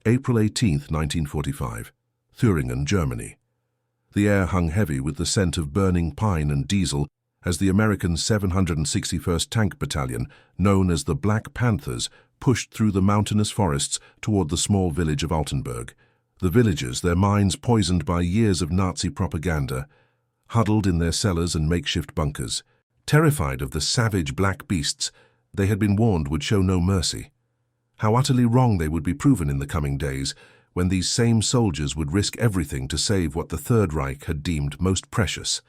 April 18, 1945, Thüringen, Germany. The air hung heavy with the scent of burning pine and diesel as the American 761st Tank Battalion, known as the Black Panthers, pushed through the mountainous forests toward the small village of Altenburg. The villagers, their minds poisoned by years of Nazi propaganda, huddled in their cellars and makeshift bunkers. Terrified of the savage black beasts they had been warned would show no mercy. How utterly wrong they would be proven in the coming days, when these same soldiers would risk everything to save what the Third Reich had deemed most precious,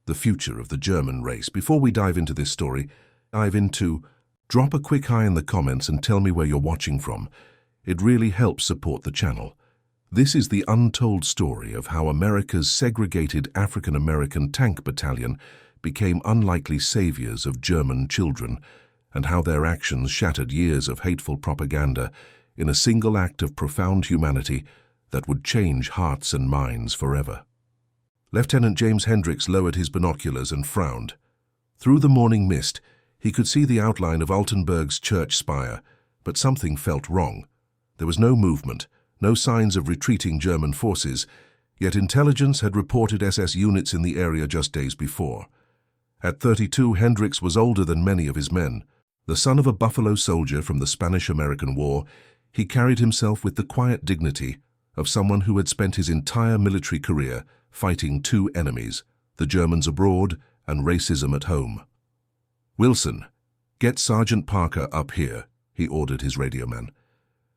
the future of the German race. Before we dive into this story, drop a quick hi in the comments and tell me where you're watching from. It really helps support the channel. This is the untold story of how America's segregated African-American tank battalion became unlikely saviors of German children, and how their actions shattered years of hateful propaganda in a single act of profound humanity that would change hearts and minds forever. Lieutenant James Hendricks lowered his binoculars and frowned. Through the morning mist, he could see the outline of Altenburg's church spire, but something felt wrong. There was no movement, no signs of retreating German forces, yet intelligence had reported SS units in the area just days before. At 32, Hendricks was older than many of his men. The son of a Buffalo soldier from the Spanish-American War, he carried himself with the quiet dignity of someone who had spent his entire military career fighting two enemies, the Germans abroad and racism at home. "Wilson, get Sergeant Parker up here," he ordered his radio man.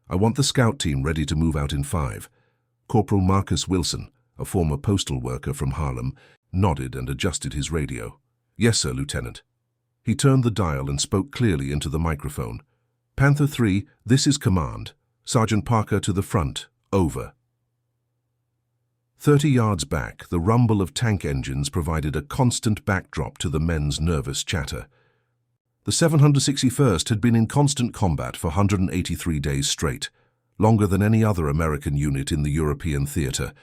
"I want the scout team ready to move out in 5. Corporal Marcus Wilson, a former postal worker from Harlem, nodded and adjusted his radio. "Yes, sir, Lieutenant." He turned the dial and spoke clearly into the microphone. "Panther 3, this is command. Sergeant Parker to the front. Over." 30 yards back, the rumble of tank engines provided a constant backdrop to the men's nervous chatter. The 761st had been in constant combat for 183 days straight, longer than any other American unit in the European theater.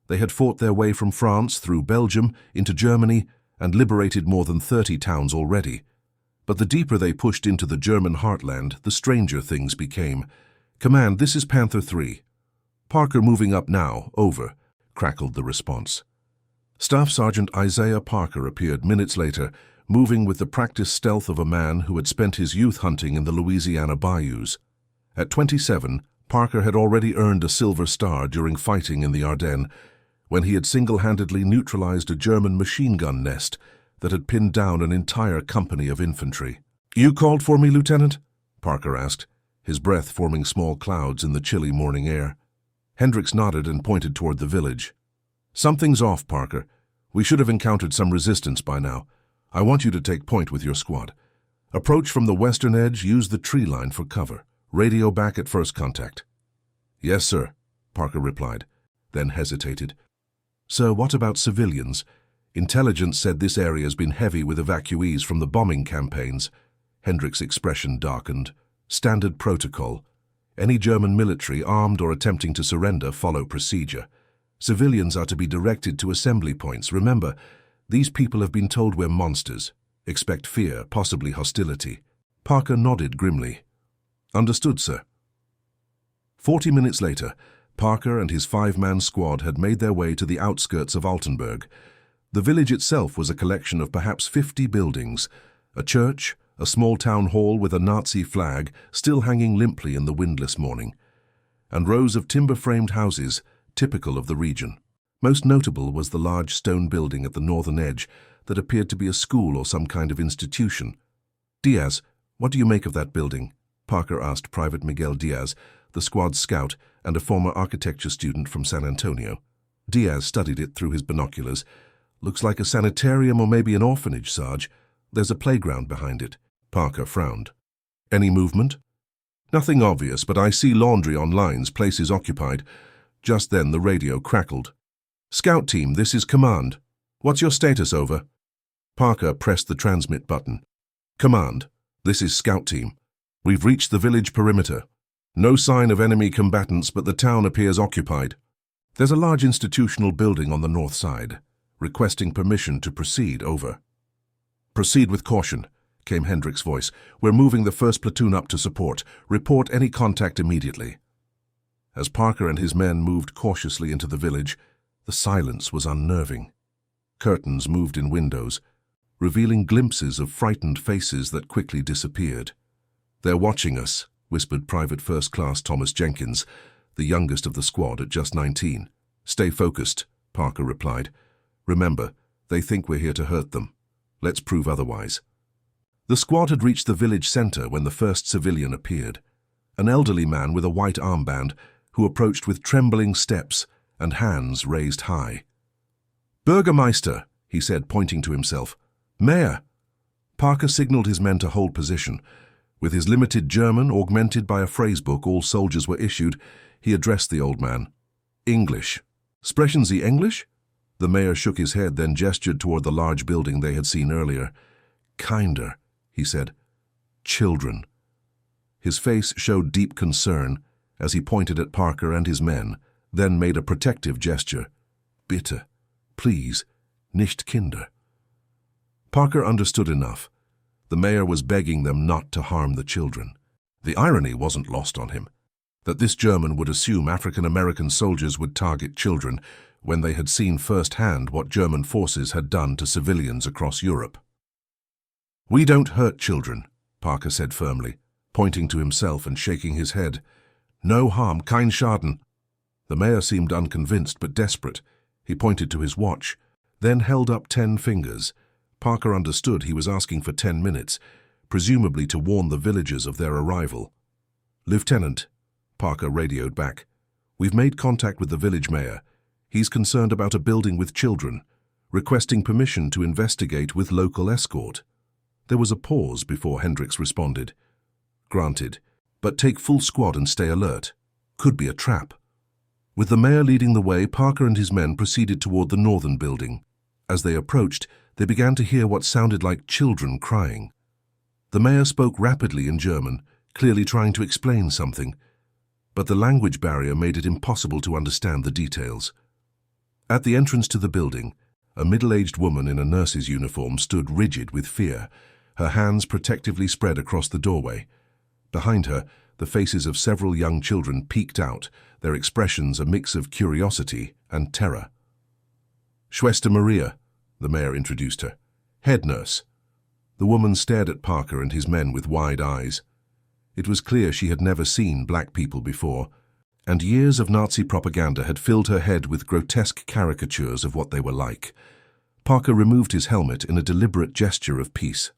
They had fought their way from France through Belgium into Germany and liberated more than 30 towns already. But the deeper they pushed into the German heartland, the stranger things became. "Command, this is Panther 3. Parker moving up now, over," crackled the response. Staff Sergeant Isaiah Parker appeared minutes later, moving with the practiced stealth of a man who had spent his youth hunting in the Louisiana bayous. At 27, Parker had already earned a Silver Star during fighting in the Ardennes, when he had single-handedly neutralized a German machine gun nest that had pinned down an entire company of infantry. "You called for me, Lieutenant?" Parker asked, his breath forming small clouds in the chilly morning air. Hendricks nodded and pointed toward the village. "Something's off, Parker. We should have encountered some resistance by now. I want you to take point with your squad. Approach from the western edge, use the tree line for cover. Radio back at first contact." "Yes, sir," Parker replied, then hesitated. "Sir, what about civilians? Intelligence said this area's been heavy with evacuees from the bombing campaigns." Hendricks' expression darkened. "Standard protocol. Any German military armed or attempting to surrender follow procedure. Civilians are to be directed to assembly points. Remember, these people have been told we're monsters. Expect fear, possibly hostility." Parker nodded grimly. "Understood, sir." 40 minutes later, Parker and his 5-man squad had made their way to the outskirts of Altenburg. The village itself was a collection of perhaps 50 buildings, a church, a small town hall with a Nazi flag still hanging limply in the windless morning, and rows of timber-framed houses typical of the region. Most notable was the large stone building at the northern edge that appeared to be a school or some kind of institution. "Diaz, what do you make of that building?" Parker asked Private Miguel Diaz, the squad's scout and a former architecture student from San Antonio. Diaz studied it through his binoculars. "Looks like a sanitarium or maybe an orphanage, Sarge. There's a playground behind it." Parker frowned. "Any movement?" "Nothing obvious, but I see laundry on lines, places occupied." Just then the radio crackled. "Scout team, this is command. What's your status, over?" Parker pressed the transmit button. "Command, this is scout team. We've reached the village perimeter. No sign of enemy combatants, but the town appears occupied. There's a large institutional building on the north side. Requesting permission to proceed, over." "Proceed with caution," came Hendricks' voice. "We're moving the first platoon up to support. Report any contact immediately." As Parker and his men moved cautiously into the village, the silence was unnerving. Curtains moved in windows, revealing glimpses of frightened faces that quickly disappeared. "They're watching us," whispered Private First Class Thomas Jenkins, the youngest of the squad at just 19. "Stay focused," Parker replied. "Remember, they think we're here to hurt them. Let's prove otherwise." The squad had reached the village center when the first civilian appeared, an elderly man with a white armband who approached with trembling steps and hands raised high. "Bürgermeister," he said, pointing to himself. "Mayor." Parker signaled his men to hold position. With his limited German, augmented by a phrasebook all soldiers were issued, he addressed the old man. "English. Sprechen Sie English?" The mayor shook his head, then gestured toward the large building they had seen earlier. "Kinder," he said. "Children." His face showed deep concern as he pointed at Parker and his men, then made a protective gesture. "Bitte, please, nicht Kinder." Parker understood enough. The mayor was begging them not to harm the children. The irony wasn't lost on him, that this German would assume African-American soldiers would target children when they had seen firsthand what German forces had done to civilians across Europe. "We don't hurt children," Parker said firmly, pointing to himself and shaking his head. "No harm, kein Schaden." The mayor seemed unconvinced but desperate. He pointed to his watch, then held up 10 fingers. Parker understood he was asking for 10 minutes, presumably to warn the villagers of their arrival. "Lieutenant," Parker radioed back, "we've made contact with the village mayor. He's concerned about a building with children, requesting permission to investigate with local escort." There was a pause before Hendricks responded. "Granted, but take full squad and stay alert. Could be a trap." With the mayor leading the way, Parker and his men proceeded toward the northern building. As they approached, they began to hear what sounded like children crying. The mayor spoke rapidly in German, clearly trying to explain something, but the language barrier made it impossible to understand the details. At the entrance to the building, a middle-aged woman in a nurse's uniform stood rigid with fear, her hands protectively spread across the doorway. Behind her, the faces of several young children peeked out, their expressions a mix of curiosity and terror. "Schwester Maria," the mayor introduced her. "Head nurse." The woman stared at Parker and his men with wide eyes. It was clear she had never seen black people before, and years of Nazi propaganda had filled her head with grotesque caricatures of what they were like. Parker removed his helmet in a deliberate gesture of peace.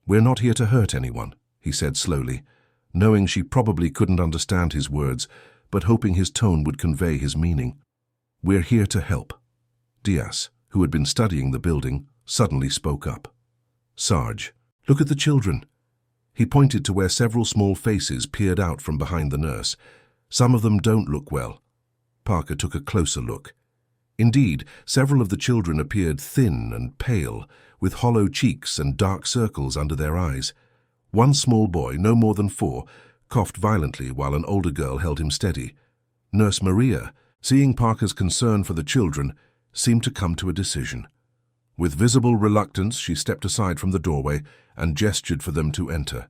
"We're not here to hurt anyone," he said slowly, knowing she probably couldn't understand his words, but hoping his tone would convey his meaning. "We're here to help." Diaz, who had been studying the building, suddenly spoke up. "Sarge, look at the children." He pointed to where several small faces peered out from behind the nurse. "Some of them don't look well." Parker took a closer look. Indeed, several of the children appeared thin and pale, with hollow cheeks and dark circles under their eyes. One small boy, no more than 4, coughed violently while an older girl held him steady. Nurse Maria, seeing Parker's concern for the children, seemed to come to a decision. With visible reluctance, she stepped aside from the doorway and gestured for them to enter.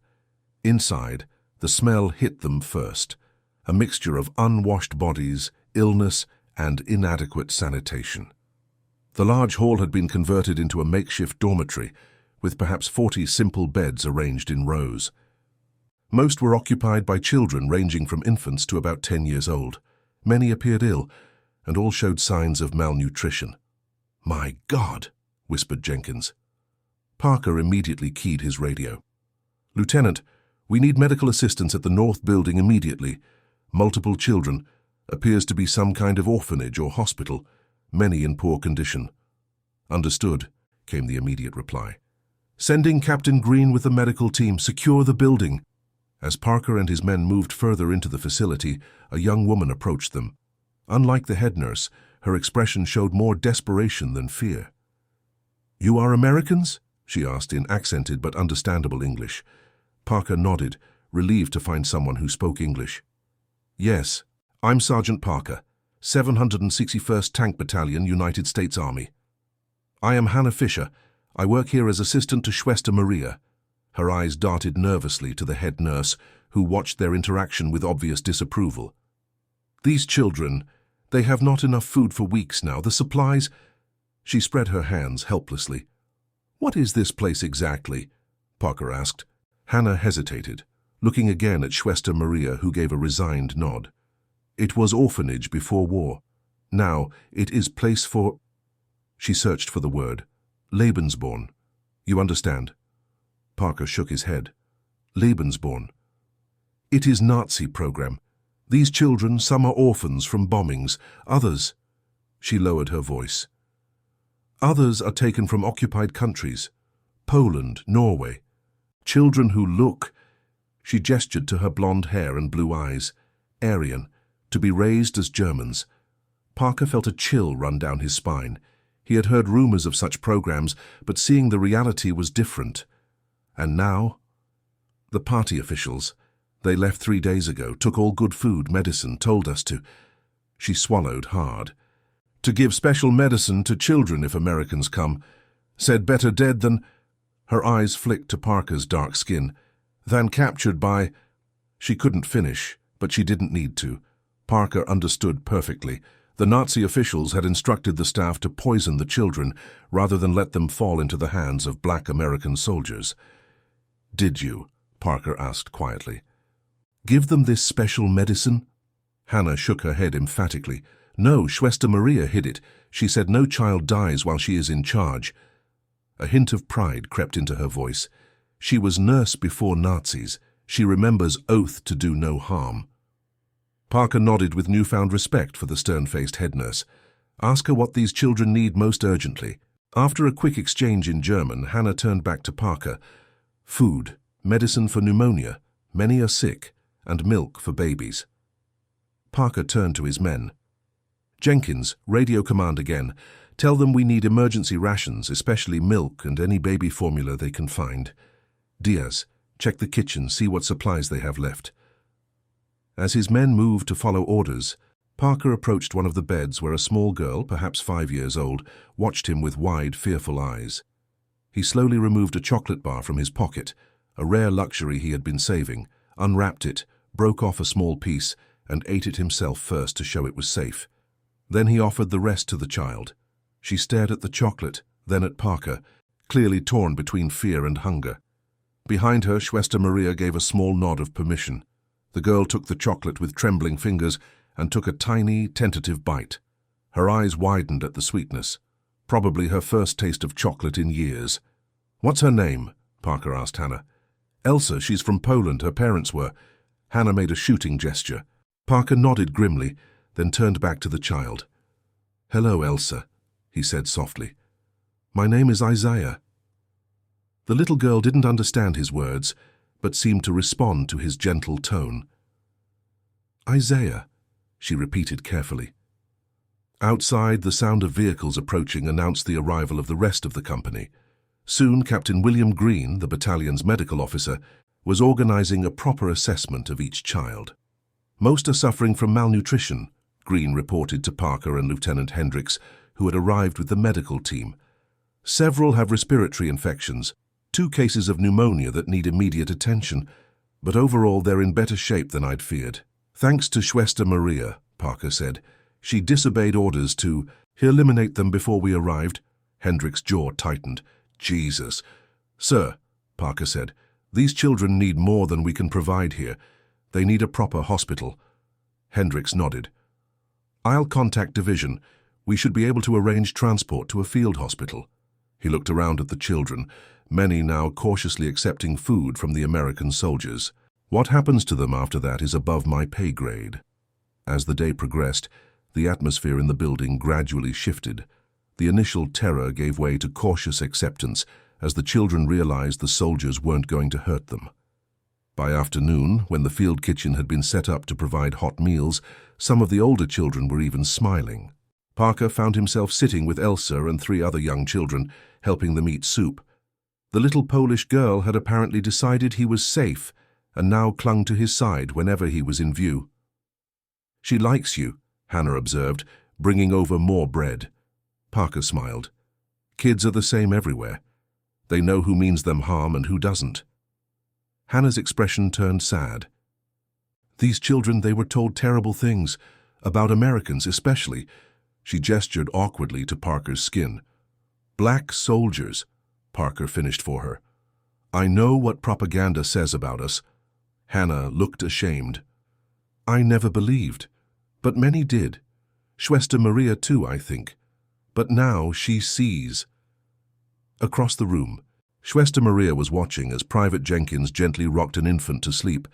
Inside, the smell hit them first, a mixture of unwashed bodies, illness, and inadequate sanitation. The large hall had been converted into a makeshift dormitory, with perhaps 40 simple beds arranged in rows. Most were occupied by children ranging from infants to about 10 years old. Many appeared ill, and all showed signs of malnutrition. "My God," whispered Jenkins. Parker immediately keyed his radio. "Lieutenant, we need medical assistance at the north building immediately. Multiple children. Appears to be some kind of orphanage or hospital, many in poor condition." "Understood," came the immediate reply. "Sending Captain Green with the medical team. Secure the building." As Parker and his men moved further into the facility, a young woman approached them. Unlike the head nurse, her expression showed more desperation than fear. "You are Americans?" she asked in accented but understandable English. Parker nodded, relieved to find someone who spoke English. "Yes, I'm Sergeant Parker, 761st Tank Battalion, United States Army. I am Hannah Fisher. I work here as assistant to Schwester Maria." Her eyes darted nervously to the head nurse, who watched their interaction with obvious disapproval. These children, they have not enough food for weeks now. The supplies—" She spread her hands helplessly. "What is this place exactly?" Parker asked. Hannah hesitated, looking again at Schwester Maria, who gave a resigned nod. "It was orphanage before war. Now it is place for—" She searched for the word. "Lebensborn. You understand?" Parker shook his head. "Lebensborn. It is Nazi program. These children, some are orphans from bombings. Others—" She lowered her voice. "Others are taken from occupied countries. Poland, Norway. Children who look—" She gestured to her blonde hair and blue eyes. "Aryan, to be raised as Germans." Parker felt a chill run down his spine. He had heard rumors of such programs, but seeing the reality was different. And now? The party officials. They left 3 days ago, took all good food, medicine, told us to— She swallowed hard. "To give special medicine to children if Americans come. Said better dead than—" Her eyes flicked to Parker's dark skin. "Than captured by—" She couldn't finish, but she didn't need to. Parker understood perfectly. The Nazi officials had instructed the staff to poison the children rather than let them fall into the hands of black American soldiers. "Did you?" Parker asked quietly. "Give them this special medicine?" Hannah shook her head emphatically. "No, Schwester Maria hid it. She said no child dies while she is in charge." A hint of pride crept into her voice. She was nurse before Nazis. She remembers oath to do no harm. Parker nodded with newfound respect for the stern-faced head nurse. "Ask her what these children need most urgently." After a quick exchange in German, Hannah turned back to Parker. "Food, medicine for pneumonia, many are sick, and milk for babies." Parker turned to his men. "Jenkins, radio command again. Tell them we need emergency rations, especially milk and any baby formula they can find. Diaz, check the kitchen, see what supplies they have left." As his men moved to follow orders, Parker approached one of the beds where a small girl, perhaps 5 years old, watched him with wide, fearful eyes. He slowly removed a chocolate bar from his pocket, a rare luxury he had been saving, unwrapped it, broke off a small piece, and ate it himself first to show it was safe. Then he offered the rest to the child. She stared at the chocolate, then at Parker, clearly torn between fear and hunger. Behind her, Schwester Maria gave a small nod of permission. The girl took the chocolate with trembling fingers and took a tiny, tentative bite. Her eyes widened at the sweetness. Probably her first taste of chocolate in years. "What's her name?" Parker asked Hannah. "Elsa, she's from Poland, her parents were." Hannah made a shooting gesture. Parker nodded grimly, then turned back to the child. "Hello, Elsa," he said softly. "My name is Isaiah." The little girl didn't understand his words, but seemed to respond to his gentle tone. "Isaiah," she repeated carefully. Outside, the sound of vehicles approaching announced the arrival of the rest of the company. Soon, Captain William Green, the battalion's medical officer, was organizing a proper assessment of each child. "Most are suffering from malnutrition," Green reported to Parker and Lieutenant Hendricks, who had arrived with the medical team. "Several have respiratory infections, 2 cases of pneumonia that need immediate attention, but overall they're in better shape than I'd feared. Thanks to Schwester Maria," Parker said. "She disobeyed orders to eliminate them before we arrived." Hendricks' jaw tightened. "Jesus." "Sir," Parker said, "these children need more than we can provide here. They need a proper hospital." Hendricks nodded. "I'll contact Division. We should be able to arrange transport to a field hospital." He looked around at the children, many now cautiously accepting food from the American soldiers. What happens to them after that is above my pay grade. As the day progressed, the atmosphere in the building gradually shifted. The initial terror gave way to cautious acceptance as the children realized the soldiers weren't going to hurt them. By afternoon, when the field kitchen had been set up to provide hot meals, some of the older children were even smiling. Parker found himself sitting with Elsa and 3 other young children, helping them eat soup. The little Polish girl had apparently decided he was safe and now clung to his side whenever he was in view. "She likes you," Hannah observed, bringing over more bread. Parker smiled. "Kids are the same everywhere. They know who means them harm and who doesn't." Hannah's expression turned sad. "These children, they were told terrible things. about Americans especially. She gestured awkwardly to Parker's skin. Black soldiers, Parker finished for her. I know what propaganda says about us. Hannah looked ashamed. I never believed, but many did. Schwester Maria too, I think. But now she sees. Across the room, Schwester Maria was watching as Private Jenkins gently rocked an infant to sleep,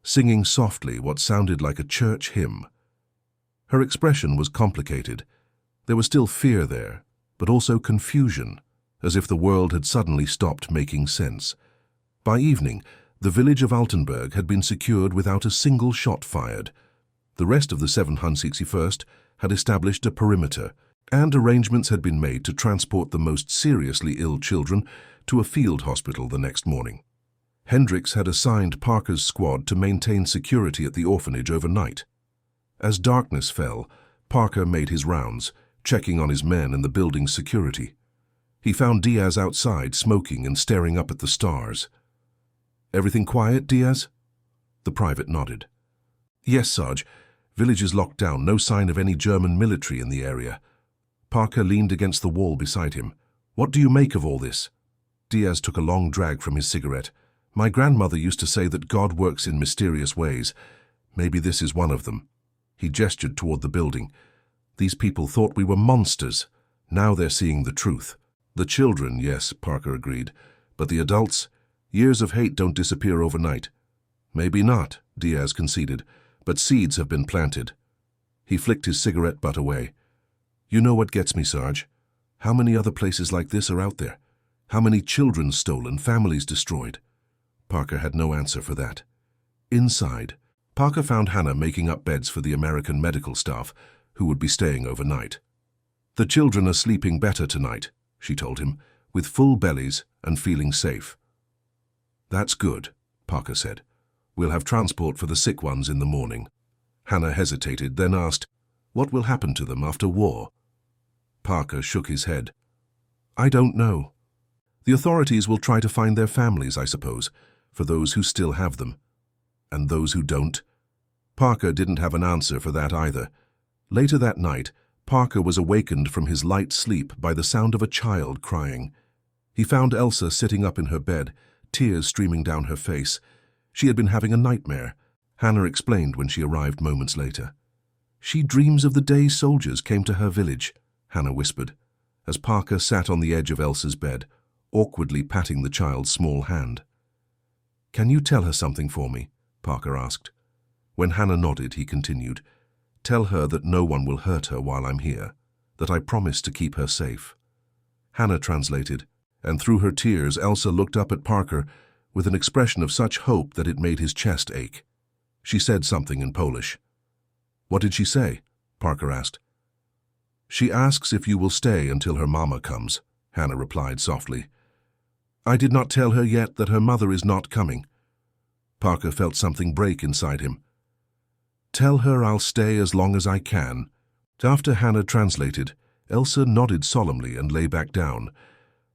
singing softly what sounded like a church hymn. Her expression was complicated. There was still fear there, but also confusion, as if the world had suddenly stopped making sense. By evening, the village of Altenburg had been secured without a single shot fired. The rest of the 761st had established a perimeter, and arrangements had been made to transport the most seriously ill children to a field hospital the next morning. Hendricks had assigned Parker's squad to maintain security at the orphanage overnight. As darkness fell, Parker made his rounds, checking on his men and the building's security. He found Diaz outside, smoking and staring up at the stars. Everything quiet, Diaz? The private nodded. Yes, Sarge. Village is locked down, no sign of any German military in the area. Parker leaned against the wall beside him. What do you make of all this? Diaz took a long drag from his cigarette. My grandmother used to say that God works in mysterious ways. Maybe this is one of them. He gestured toward the building. These people thought we were monsters. Now they're seeing the truth. The children, yes, Parker agreed. But the adults? Years of hate don't disappear overnight. Maybe not, Diaz conceded, but seeds have been planted. He flicked his cigarette butt away. You know what gets me, Sarge? How many other places like this are out there? How many children stolen, families destroyed? Parker had no answer for that. Inside, Parker found Hannah making up beds for the American medical staff, who would be staying overnight. The children are sleeping better tonight, she told him, with full bellies and feeling safe. That's good, Parker said. We'll have transport for the sick ones in the morning. Hannah hesitated, then asked, what will happen to them after war? Parker shook his head. I don't know. The authorities will try to find their families, I suppose, for those who still have them. And those who don't? Parker didn't have an answer for that either. Later that night, Parker was awakened from his light sleep by the sound of a child crying. He found Elsa sitting up in her bed, tears streaming down her face. She had been having a nightmare, Hannah explained when she arrived moments later. She dreams of the day soldiers came to her village, Hannah whispered, as Parker sat on the edge of Elsa's bed, awkwardly patting the child's small hand. Can you tell her something for me? Parker asked. When Hannah nodded, he continued, Tell her that no one will hurt her while I'm here, that I promise to keep her safe. Hannah translated, and through her tears Elsa looked up at Parker with an expression of such hope that it made his chest ache. She said something in Polish. What did she say? Parker asked. She asks if you will stay until her mama comes, Hannah replied softly. I did not tell her yet that her mother is not coming. Parker felt something break inside him. Tell her I'll stay as long as I can. After Hannah translated, Elsa nodded solemnly and lay back down.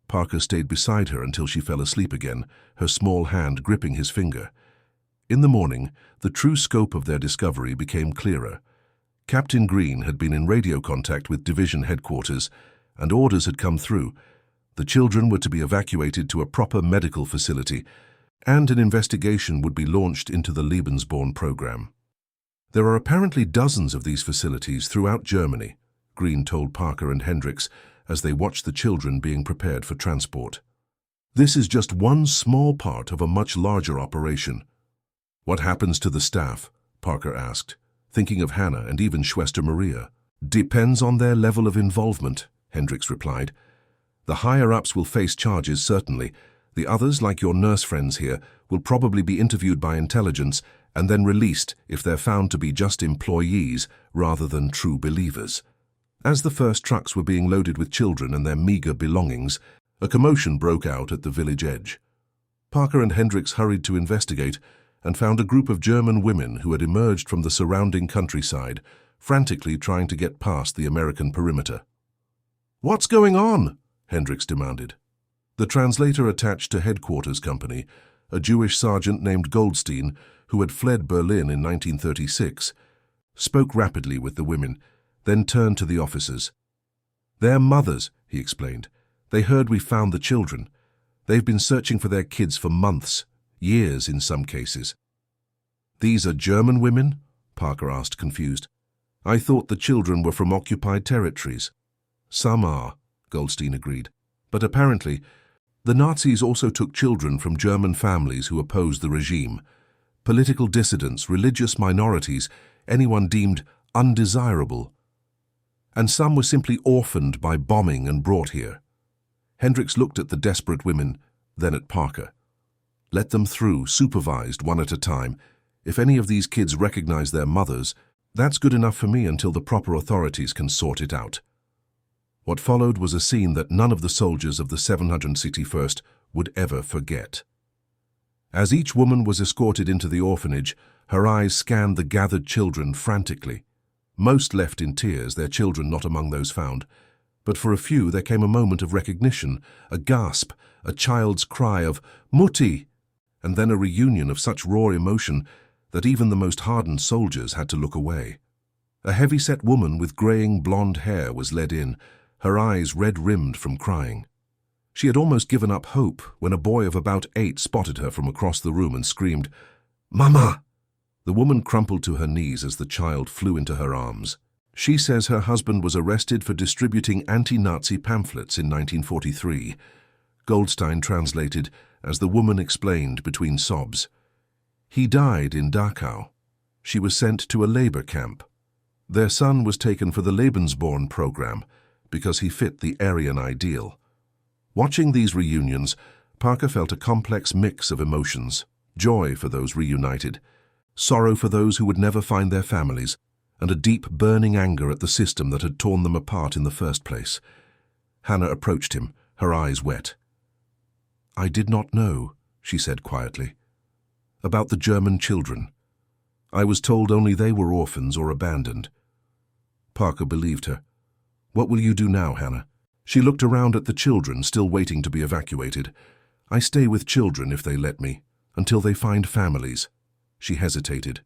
Parker stayed beside her until she fell asleep again, her small hand gripping his finger. In the morning, the true scope of their discovery became clearer. Captain Green had been in radio contact with division headquarters, and orders had come through. The children were to be evacuated to a proper medical facility, and an investigation would be launched into the Lebensborn program. There are apparently dozens of these facilities throughout Germany, Green told Parker and Hendricks as they watched the children being prepared for transport. This is just one small part of a much larger operation. What happens to the staff? Parker asked, thinking of Hannah and even Schwester Maria. Depends on their level of involvement, Hendricks replied. The higher-ups will face charges, certainly. The others, like your nurse friends here, will probably be interviewed by intelligence and then released if they're found to be just employees rather than true believers. As the first trucks were being loaded with children and their meager belongings, a commotion broke out at the village edge. Parker and Hendricks hurried to investigate and found a group of German women who had emerged from the surrounding countryside, frantically trying to get past the American perimeter. What's going on? Hendricks demanded. The translator attached to headquarters company, a Jewish sergeant named Goldstein, who had fled Berlin in 1936, spoke rapidly with the women, then turned to the officers. "They're mothers," he explained. "They heard we found the children. They've been searching for their kids for months, years in some cases." "These are German women?" Parker asked, confused. "I thought the children were from occupied territories." "Some are," Goldstein agreed. "But apparently, the Nazis also took children from German families who opposed the regime. Political dissidents, religious minorities, anyone deemed undesirable. And some were simply orphaned by bombing and brought here." Hendricks looked at the desperate women, then at Parker. "Let them through, supervised, one at a time. If any of these kids recognize their mothers, that's good enough for me until the proper authorities can sort it out." What followed was a scene that none of the soldiers of the 761st would ever forget. As each woman was escorted into the orphanage, her eyes scanned the gathered children frantically. Most left in tears, their children not among those found. But for a few there came a moment of recognition, a gasp, a child's cry of "Mutti!" and then a reunion of such raw emotion that even the most hardened soldiers had to look away. A heavy-set woman with graying blonde hair was led in, her eyes red-rimmed from crying. She had almost given up hope when a boy of about 8 spotted her from across the room and screamed, "Mama!" The woman crumpled to her knees as the child flew into her arms. She says her husband was arrested for distributing anti-Nazi pamphlets in 1943. Goldstein translated as the woman explained between sobs. He died in Dachau. She was sent to a labor camp. Their son was taken for the Lebensborn program because he fit the Aryan ideal. Watching these reunions, Parker felt a complex mix of emotions: joy for those reunited, sorrow for those who would never find their families, and a deep, burning anger at the system that had torn them apart in the first place. Hannah approached him, her eyes wet. "I did not know," she said quietly, "about the German children. I was told only they were orphans or abandoned." Parker believed her. "What will you do now, Hannah?" She looked around at the children still waiting to be evacuated. "I stay with children if they let me, until they find families." She hesitated.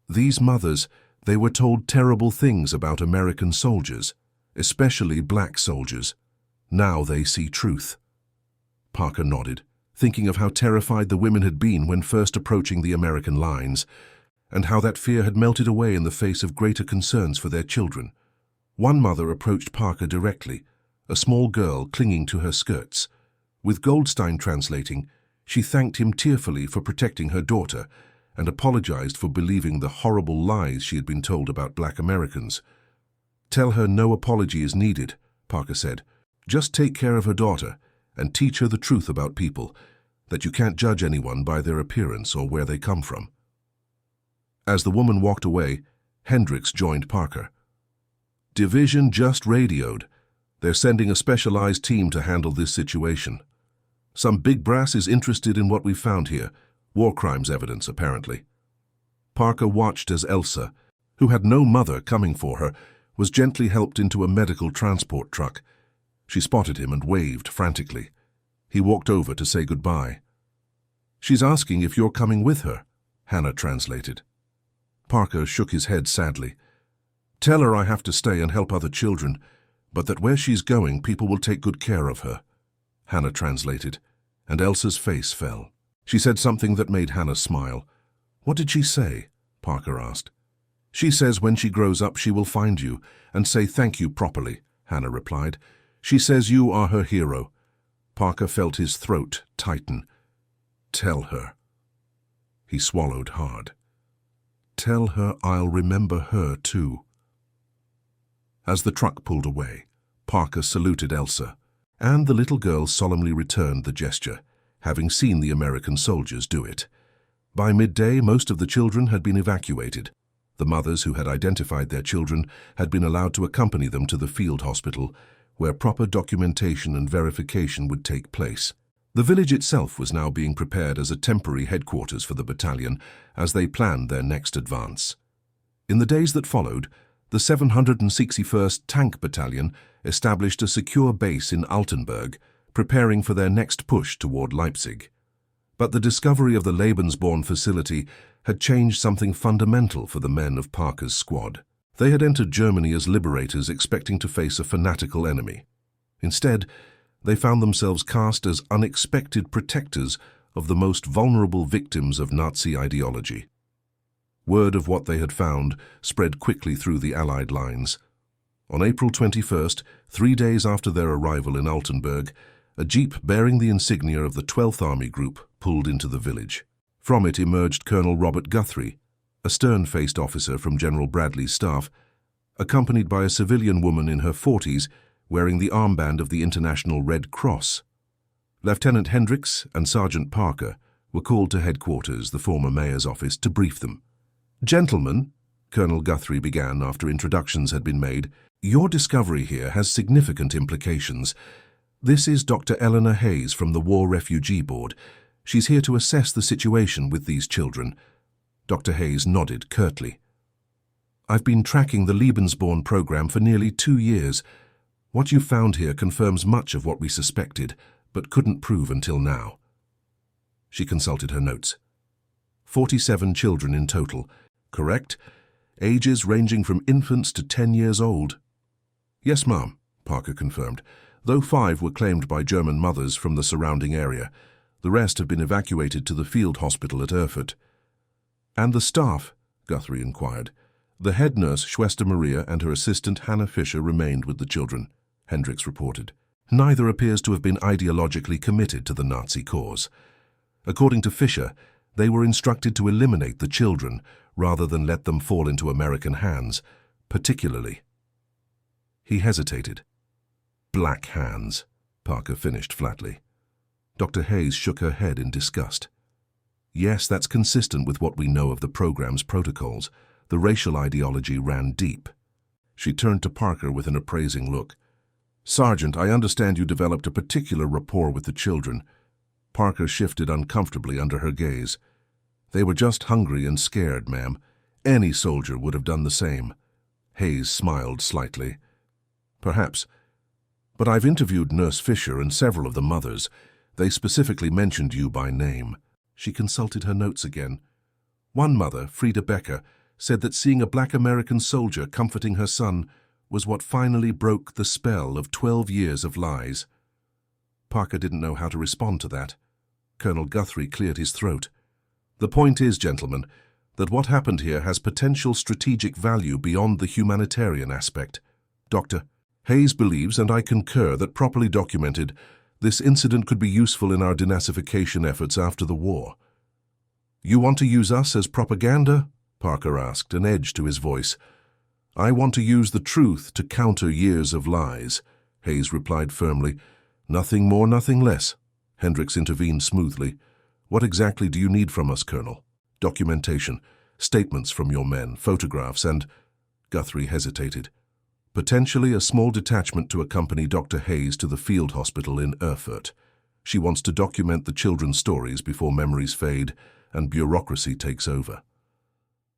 "These mothers, they were told terrible things about American soldiers, especially black soldiers. Now they see truth." Parker nodded, thinking of how terrified the women had been when first approaching the American lines, and how that fear had melted away in the face of greater concerns for their children. One mother approached Parker directly, a small girl clinging to her skirts. With Goldstein translating, she thanked him tearfully for protecting her daughter and apologized for believing the horrible lies she had been told about black Americans. "Tell her no apology is needed," Parker said. "Just take care of her daughter and teach her the truth about people, that you can't judge anyone by their appearance or where they come from." As the woman walked away, Hendricks joined Parker. "Division just radioed. They're sending a specialized team to handle this situation. Some big brass is interested in what we've found here, war crimes evidence apparently." Parker watched as Elsa, who had no mother coming for her, was gently helped into a medical transport truck. She spotted him and waved frantically. He walked over to say goodbye. "She's asking if you're coming with her," Hannah translated. Parker shook his head sadly. "Tell her I have to stay and help other children, but that where she's going, people will take good care of her," Hannah translated, and Elsa's face fell. She said something that made Hannah smile. "What did she say?" Parker asked. "She says when she grows up she will find you and say thank you properly," Hannah replied. "She says you are her hero." Parker felt his throat tighten. "Tell her." He swallowed hard. "Tell her I'll remember her too." As the truck pulled away, Parker saluted Elsa, and the little girl solemnly returned the gesture, having seen the American soldiers do it. By midday, most of the children had been evacuated. The mothers who had identified their children had been allowed to accompany them to the field hospital, where proper documentation and verification would take place. The village itself was now being prepared as a temporary headquarters for the battalion as they planned their next advance. In the days that followed, the 761st Tank Battalion established a secure base in Altenburg, preparing for their next push toward Leipzig. But the discovery of the Lebensborn facility had changed something fundamental for the men of Parker's squad. They had entered Germany as liberators expecting to face a fanatical enemy. Instead, they found themselves cast as unexpected protectors of the most vulnerable victims of Nazi ideology. Word of what they had found spread quickly through the Allied lines. On April 21st, 3 days after their arrival in Altenburg, a jeep bearing the insignia of the 12th Army Group pulled into the village. From it emerged Colonel Robert Guthrie, a stern-faced officer from General Bradley's staff, accompanied by a civilian woman in her 40s wearing the armband of the International Red Cross. Lieutenant Hendricks and Sergeant Parker were called to headquarters, the former mayor's office, to brief them. "Gentlemen," Colonel Guthrie began after introductions had been made, "your discovery here has significant implications. This is Dr. Eleanor Hayes from the War Refugee Board. She's here to assess the situation with these children." Dr. Hayes nodded curtly. "I've been tracking the Lebensborn program for nearly 2 years. What you found here confirms much of what we suspected, but couldn't prove until now." She consulted her notes. 47 children in total, correct? Ages ranging from infants to 10 years old. "Yes, ma'am," Parker confirmed, though 5 were claimed by German mothers from the surrounding area. The rest have been evacuated to the field hospital at Erfurt. "And the staff?" Guthrie inquired. "The head nurse, Schwester Maria, and her assistant, Hannah Fischer, remained with the children," Hendricks reported. "Neither appears to have been ideologically committed to the Nazi cause. According to Fischer, they were instructed to eliminate the children rather than let them fall into American hands, particularly." He hesitated. "Black hands," Parker finished flatly. Dr. Hayes shook her head in disgust. "Yes, that's consistent with what we know of the program's protocols. The racial ideology ran deep." She turned to Parker with an appraising look. "Sergeant, I understand you developed a particular rapport with the children." Parker shifted uncomfortably under her gaze. "They were just hungry and scared, ma'am. Any soldier would have done the same." Hayes smiled slightly. "Perhaps. But I've interviewed Nurse Fisher and several of the mothers. They specifically mentioned you by name." She consulted her notes again. One mother, Frieda Becker, said that seeing a black American soldier comforting her son was what finally broke the spell of 12 years of lies. Parker didn't know how to respond to that. Colonel Guthrie cleared his throat. "The point is, gentlemen, that what happened here has potential strategic value beyond the humanitarian aspect. Dr. Hayes believes, and I concur, that properly documented, this incident could be useful in our denazification efforts after the war." "You want to use us as propaganda?" Parker asked, an edge to his voice. "I want to use the truth to counter years of lies," Hayes replied firmly. "Nothing more, nothing less." Hendricks intervened smoothly. "What exactly do you need from us, Colonel?" "Documentation, statements from your men, photographs, and—" Guthrie hesitated. "Potentially a small detachment to accompany Dr. Hayes to the field hospital in Erfurt. She wants to document the children's stories before memories fade and bureaucracy takes over."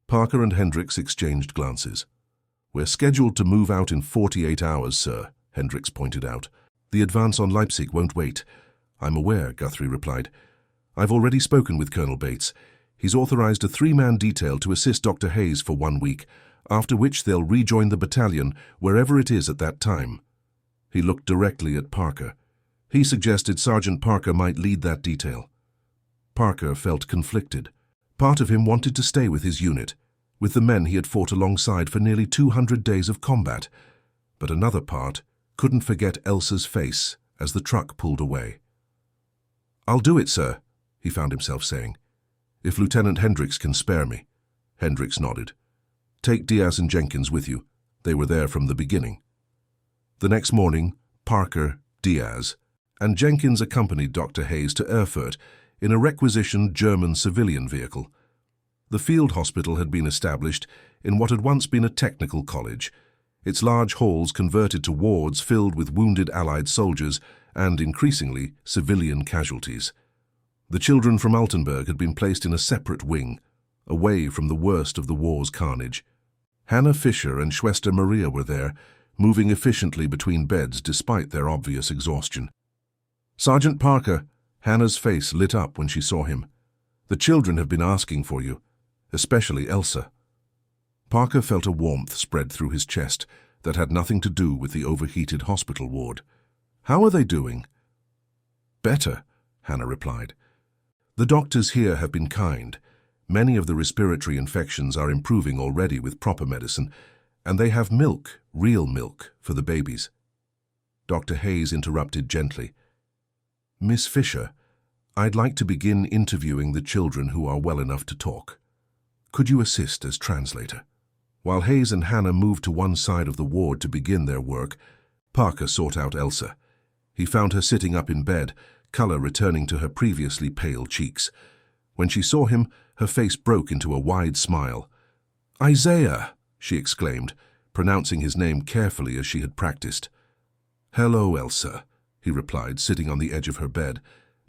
Parker and Hendricks exchanged glances. "We're scheduled to move out in 48 hours, sir," Hendricks pointed out. "The advance on Leipzig won't wait." "I'm aware," Guthrie replied. "I've already spoken with Colonel Bates. He's authorized a 3-man detail to assist Dr. Hayes for 1 week, after which they'll rejoin the battalion wherever it is at that time." He looked directly at Parker. He suggested Sergeant Parker might lead that detail. Parker felt conflicted. Part of him wanted to stay with his unit, with the men he had fought alongside for nearly 200 days of combat, but another part couldn't forget Elsa's face as the truck pulled away. "I'll do it, sir," he found himself saying. "If Lieutenant Hendricks can spare me." Hendricks nodded. "Take Diaz and Jenkins with you. They were there from the beginning." The next morning, Parker, Diaz, and Jenkins accompanied Dr. Hayes to Erfurt in a requisitioned German civilian vehicle. The field hospital had been established in what had once been a technical college, its large halls converted to wards filled with wounded Allied soldiers and, increasingly, civilian casualties. The children from Altenburg had been placed in a separate wing, away from the worst of the war's carnage. Hannah Fischer and Schwester Maria were there, moving efficiently between beds despite their obvious exhaustion. "Sergeant Parker," Hannah's face lit up when she saw him. "The children have been asking for you." especially Elsa. Parker felt a warmth spread through his chest that had nothing to do with the overheated hospital ward. "How are they doing?" "Better," Hannah replied. "The doctors here have been kind. Many of the respiratory infections are improving already with proper medicine, and they have milk, real milk, for the babies." Dr. Hayes interrupted gently. "Miss Fisher, I'd like to begin interviewing the children who are well enough to talk. Could you assist as translator?" While Hayes and Hannah moved to one side of the ward to begin their work, Parker sought out Elsa. He found her sitting up in bed, color returning to her previously pale cheeks. When she saw him, her face broke into a wide smile. "Isaiah!" she exclaimed, pronouncing his name carefully as she had practiced. "Hello, Elsa," he replied, sitting on the edge of her bed.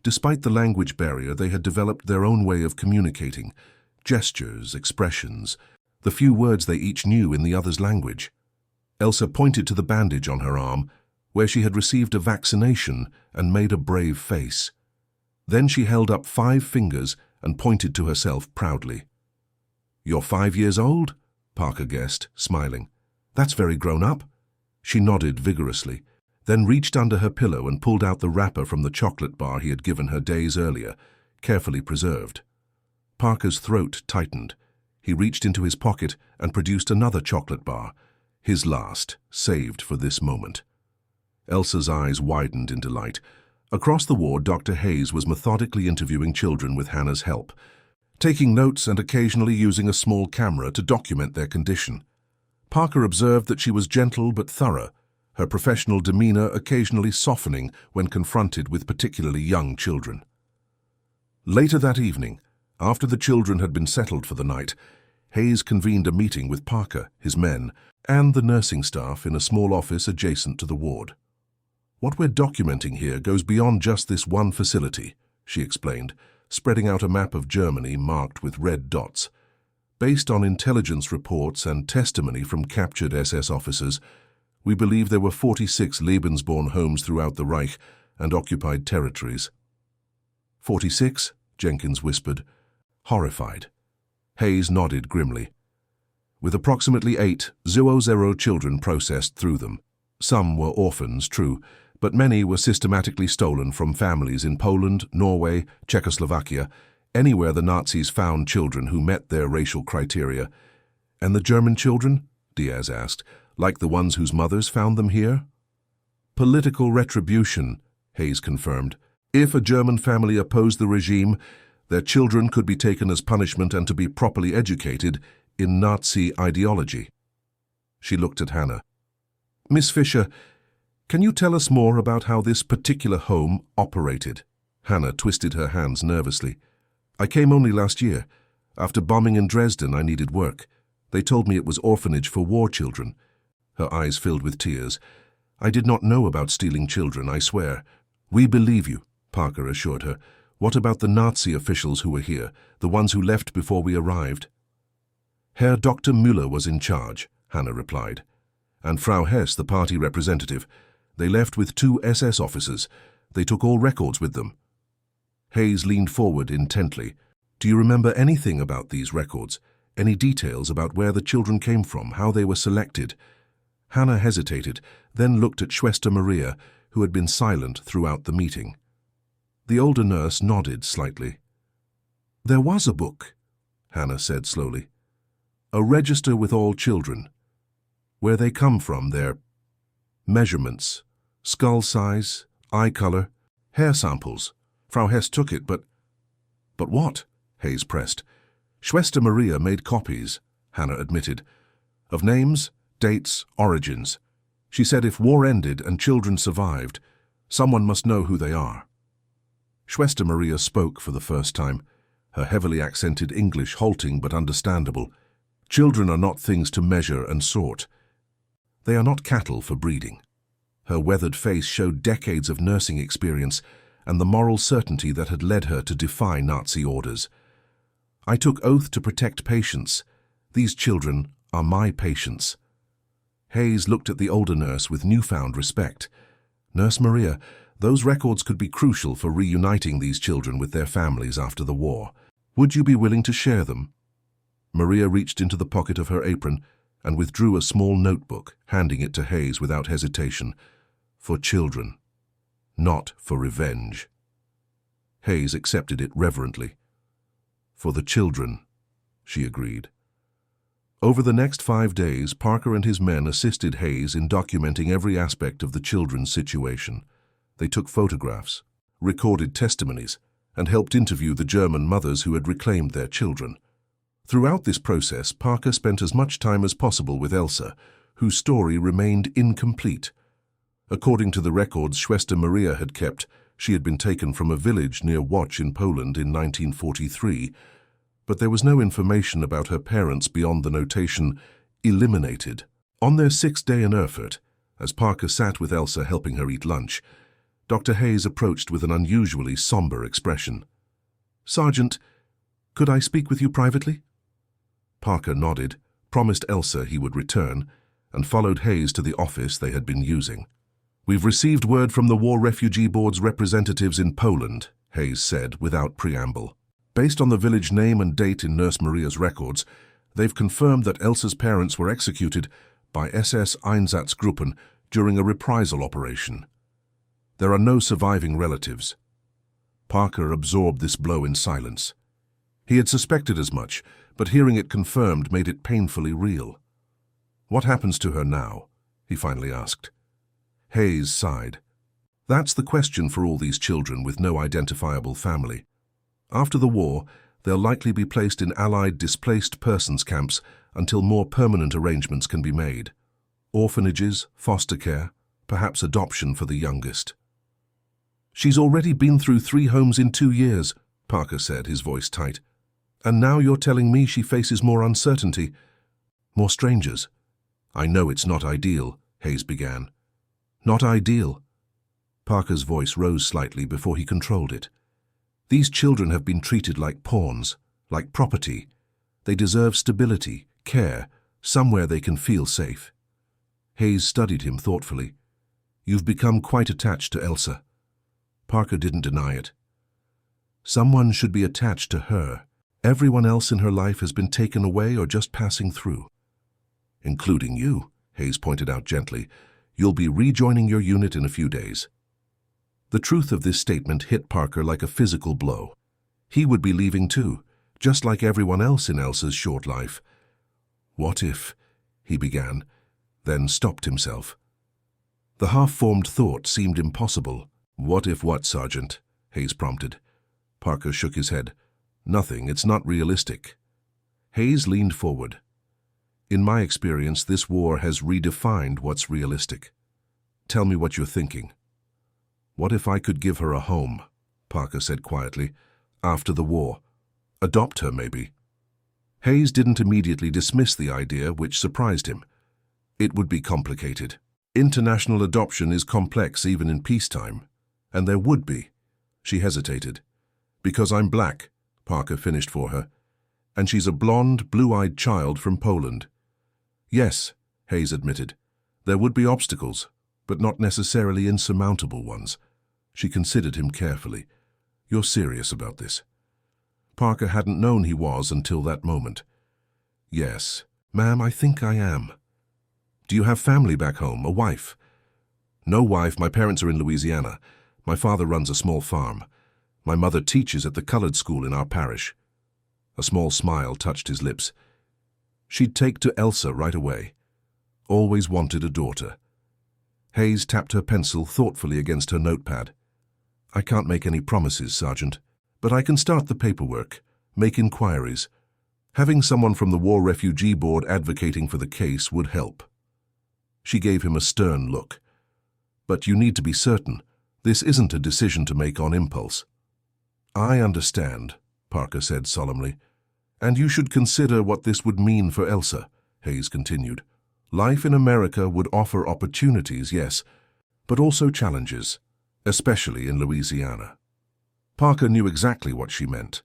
Despite the language barrier, they had developed their own way of communicating. Gestures, expressions, the few words they each knew in the other's language. Elsa pointed to the bandage on her arm, where she had received a vaccination, and made a brave face. Then she held up 5 fingers and pointed to herself proudly. "You're 5 years old?" Parker guessed, smiling. "That's very grown up." She nodded vigorously, then reached under her pillow and pulled out the wrapper from the chocolate bar he had given her days earlier, carefully preserved. Parker's throat tightened. He reached into his pocket and produced another chocolate bar, his last, saved for this moment. Elsa's eyes widened in delight. Across the ward, Dr. Hayes was methodically interviewing children with Hannah's help, taking notes and occasionally using a small camera to document their condition. Parker observed that she was gentle but thorough, her professional demeanor occasionally softening when confronted with particularly young children. Later that evening, after the children had been settled for the night, Hayes convened a meeting with Parker, his men, and the nursing staff in a small office adjacent to the ward. "What we're documenting here goes beyond just this one facility," she explained, spreading out a map of Germany marked with red dots. "Based on intelligence reports and testimony from captured SS officers, we believe there were 46 Lebensborn homes throughout the Reich and occupied territories." 46? Jenkins whispered, horrified. Hayes nodded grimly. "With approximately 8,000 children processed through them. Some were orphans, true, but many were systematically stolen from families in Poland, Norway, Czechoslovakia, anywhere the Nazis found children who met their racial criteria." "And the German children?" Diaz asked. "Like the ones whose mothers found them here?" "Political retribution," Hayes confirmed. "If a German family opposed the regime, their children could be taken as punishment and to be properly educated in Nazi ideology." She looked at Hannah. "Miss Fisher, can you tell us more about how this particular home operated?" Hannah twisted her hands nervously. "I came only last year. After bombing in Dresden, I needed work. They told me it was orphanage for war children." Her eyes filled with tears. "I did not know about stealing children, I swear." "We believe you," Parker assured her. "What about the Nazi officials who were here, the ones who left before we arrived?" "Herr Dr. Müller was in charge," Hannah replied. "And Frau Hess, the party representative. They left with 2 SS officers. They took all records with them." Hayes leaned forward intently. "Do you remember anything about these records? Any details about where the children came from, how they were selected?" Hannah hesitated, then looked at Schwester Maria, who had been silent throughout the meeting. The older nurse nodded slightly. "There was a book," Hannah said slowly. "A register with all children. Where they come from, their measurements, skull size, eye color, hair samples. Frau Hess took it, but..." "But what?" Hayes pressed. "Schwester Maria made copies," Hannah admitted, "of names, dates, origins. She said if war ended and children survived, someone must know who they are." Schwester Maria spoke for the first time, her heavily accented English halting but understandable. "Children are not things to measure and sort. They are not cattle for breeding." Her weathered face showed decades of nursing experience and the moral certainty that had led her to defy Nazi orders. "I took oath to protect patients. These children are my patients." Hayes looked at the older nurse with newfound respect. "Nurse Maria, those records could be crucial for reuniting these children with their families after the war. Would you be willing to share them?" Maria reached into the pocket of her apron and withdrew a small notebook, handing it to Hayes without hesitation. For children, not for revenge. Hayes accepted it reverently. For the children, she agreed. Over the next 5 days, Parker and his men assisted Hayes in documenting every aspect of the children's situation. They took photographs, recorded testimonies, and helped interview the German mothers who had reclaimed their children. Throughout this process, Parker spent as much time as possible with Elsa, whose story remained incomplete. According to the records Schwester Maria had kept, she had been taken from a village near Łódź in Poland in 1943, but there was no information about her parents beyond the notation, eliminated. On their 6th day in Erfurt, as Parker sat with Elsa helping her eat lunch, Dr. Hayes approached with an unusually somber expression. "Sergeant, could I speak with you privately?" Parker nodded, promised Elsa he would return, and followed Hayes to the office they had been using. "We've received word from the War Refugee Board's representatives in Poland," Hayes said without preamble. "Based on the village name and date in Nurse Maria's records, they've confirmed that Elsa's parents were executed by SS Einsatzgruppen during a reprisal operation. There are no surviving relatives." Parker absorbed this blow in silence. He had suspected as much, but hearing it confirmed made it painfully real. "What happens to her now?" he finally asked. Hayes sighed. "That's the question for all these children with no identifiable family. After the war, they'll likely be placed in Allied displaced persons camps until more permanent arrangements can be made. Orphanages, foster care, perhaps adoption for the youngest." "She's already been through 3 homes in 2 years, Parker said, his voice tight. "And now you're telling me she faces more uncertainty, more strangers." "I know it's not ideal," Hayes began. "Not ideal." Parker's voice rose slightly before he controlled it. "These children have been treated like pawns, like property. They deserve stability, care, somewhere they can feel safe." Hayes studied him thoughtfully. "You've become quite attached to Elsa." Parker didn't deny it. "Someone should be attached to her. Everyone else in her life has been taken away or just passing through." "Including you," Hayes pointed out gently. "You'll be rejoining your unit in a few days." The truth of this statement hit Parker like a physical blow. He would be leaving too, just like everyone else in Elsa's short life. "What if—" he began, then stopped himself. The half-formed thought seemed impossible. "What if what, Sergeant?" Hayes prompted. Parker shook his head. "Nothing, it's not realistic." Hayes leaned forward. "In my experience, this war has redefined what's realistic. Tell me what you're thinking." "What if I could give her a home?" Parker said quietly. "After the war. Adopt her, maybe." Hayes didn't immediately dismiss the idea, which surprised him. It would be complicated. International adoption is complex even in peacetime. And there would be. She hesitated. "Because I'm black," Parker finished for her. "And she's a blonde, blue-eyed child from Poland." "Yes," Hayes admitted. "There would be obstacles, but not necessarily insurmountable ones." She considered him carefully. "You're serious about this?" Parker hadn't known he was until that moment. "Yes, ma'am, I think I am." "Do you have family back home, a wife?" "No wife, my parents are in Louisiana. My father runs a small farm. My mother teaches at the colored school in our parish." A small smile touched his lips. "She'd take to Elsa right away. Always wanted a daughter." Hayes tapped her pencil thoughtfully against her notepad. "I can't make any promises, Sergeant, but I can start the paperwork, make inquiries. Having someone from the War Refugee Board advocating for the case would help." She gave him a stern look. "But you need to be certain. This isn't a decision to make on impulse." "I understand," Parker said solemnly. "And you should consider what this would mean for Elsa," Hayes continued. "Life in America would offer opportunities, yes, but also challenges, especially in Louisiana." Parker knew exactly what she meant.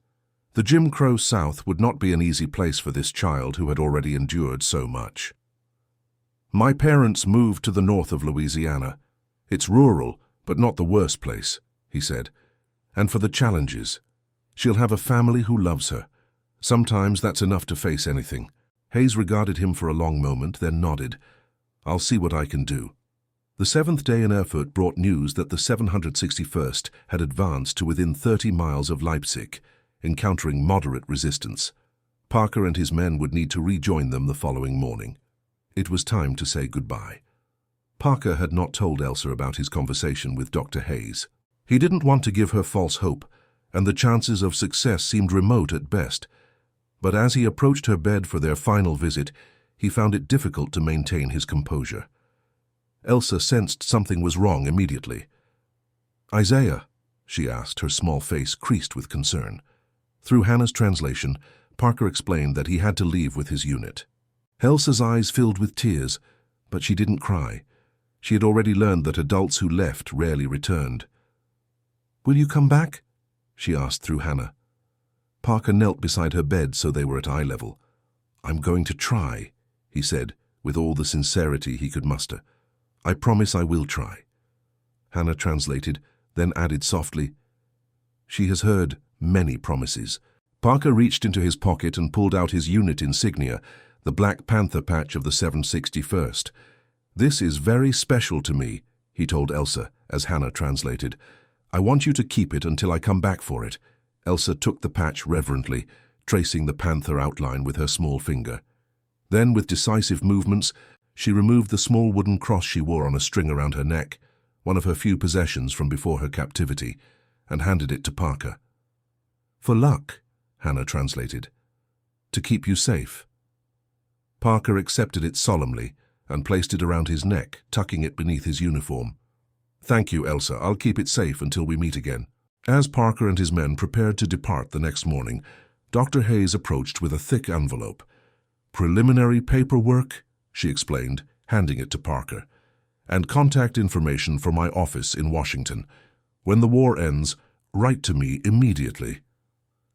The Jim Crow South would not be an easy place for this child who had already endured so much. "My parents moved to the north of Louisiana. It's rural, but not the worst place," he said. "And for the challenges. She'll have a family who loves her. Sometimes that's enough to face anything. Hayes regarded him for a long moment, then nodded. I'll see what I can do. The seventh day in Erfurt brought news that the 761st had advanced to within 30 miles of Leipzig, encountering moderate resistance. Parker and his men would need to rejoin them the following morning. It was time to say goodbye. Parker had not told Elsa about his conversation with Dr. Hayes. He didn't want to give her false hope, and the chances of success seemed remote at best. But as he approached her bed for their final visit, he found it difficult to maintain his composure. Elsa sensed something was wrong immediately. "Isaiah?" she asked, her small face creased with concern. Through Hannah's translation, Parker explained that he had to leave with his unit. Elsa's eyes filled with tears, but she didn't cry. She had already learned that adults who left rarely returned. "Will you come back?" she asked through Hannah. Parker knelt beside her bed so they were at eye level. "I'm going to try," he said, with all the sincerity he could muster. "I promise I will try." Hannah translated, then added softly, "She has heard many promises." Parker reached into his pocket and pulled out his unit insignia, the Black Panther patch of the 761st. "This is very special to me," he told Elsa, as Hannah translated. "I want you to keep it until I come back for it." Elsa took the patch reverently, tracing the panther outline with her small finger. Then, with decisive movements, she removed the small wooden cross she wore on a string around her neck, one of her few possessions from before her captivity, and handed it to Parker. "For luck," Hannah translated. "To keep you safe." Parker accepted it solemnly and placed it around his neck, tucking it beneath his uniform. "Thank you, Elsa. I'll keep it safe until we meet again." As Parker and his men prepared to depart the next morning, Dr. Hayes approached with a thick envelope. "Preliminary paperwork," she explained, handing it to Parker, "and contact information for my office in Washington. When the war ends, write to me immediately."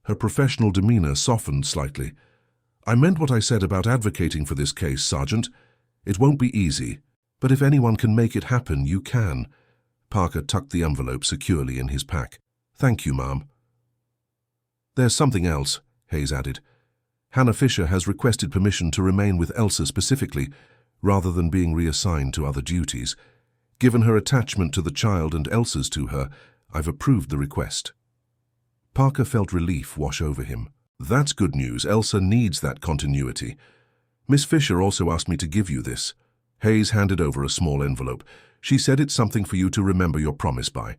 Her professional demeanor softened slightly. "I meant what I said about advocating for this case, Sergeant. It won't be easy, but if anyone can make it happen, you can." Parker tucked the envelope securely in his pack. "Thank you, ma'am." "There's something else," Hayes added. "Hannah Fisher has requested permission to remain with Elsa specifically, rather than being reassigned to other duties. Given her attachment to the child and Elsa's to her, I've approved the request." Parker felt relief wash over him. "That's good news. Elsa needs that continuity. Miss Fisher also asked me to give you this." Hayes handed over a small envelope. "She said it's something for you to remember your promise by."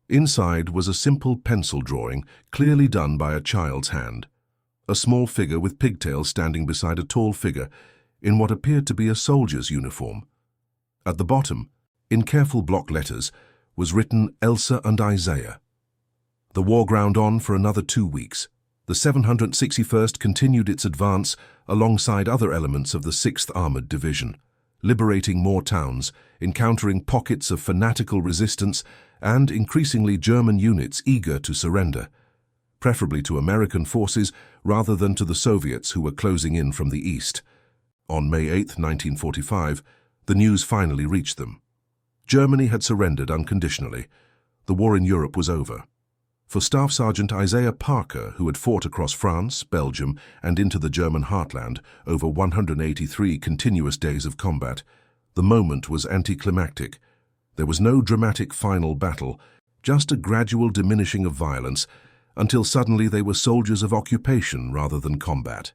Inside was a simple pencil drawing, clearly done by a child's hand. A small figure with pigtails standing beside a tall figure in what appeared to be a soldier's uniform. At the bottom, in careful block letters, was written Elsa and Isaiah. The war ground on for another 2 weeks. The 761st continued its advance alongside other elements of the 6th Armored Division, liberating more towns, encountering pockets of fanatical resistance, and increasingly German units eager to surrender, preferably to American forces rather than to the Soviets who were closing in from the east. On May 8, 1945, the news finally reached them. Germany had surrendered unconditionally. The war in Europe was over. For Staff Sergeant Isaiah Parker, who had fought across France, Belgium, and into the German heartland over 183 continuous days of combat, the moment was anticlimactic. There was no dramatic final battle, just a gradual diminishing of violence, until suddenly they were soldiers of occupation rather than combat.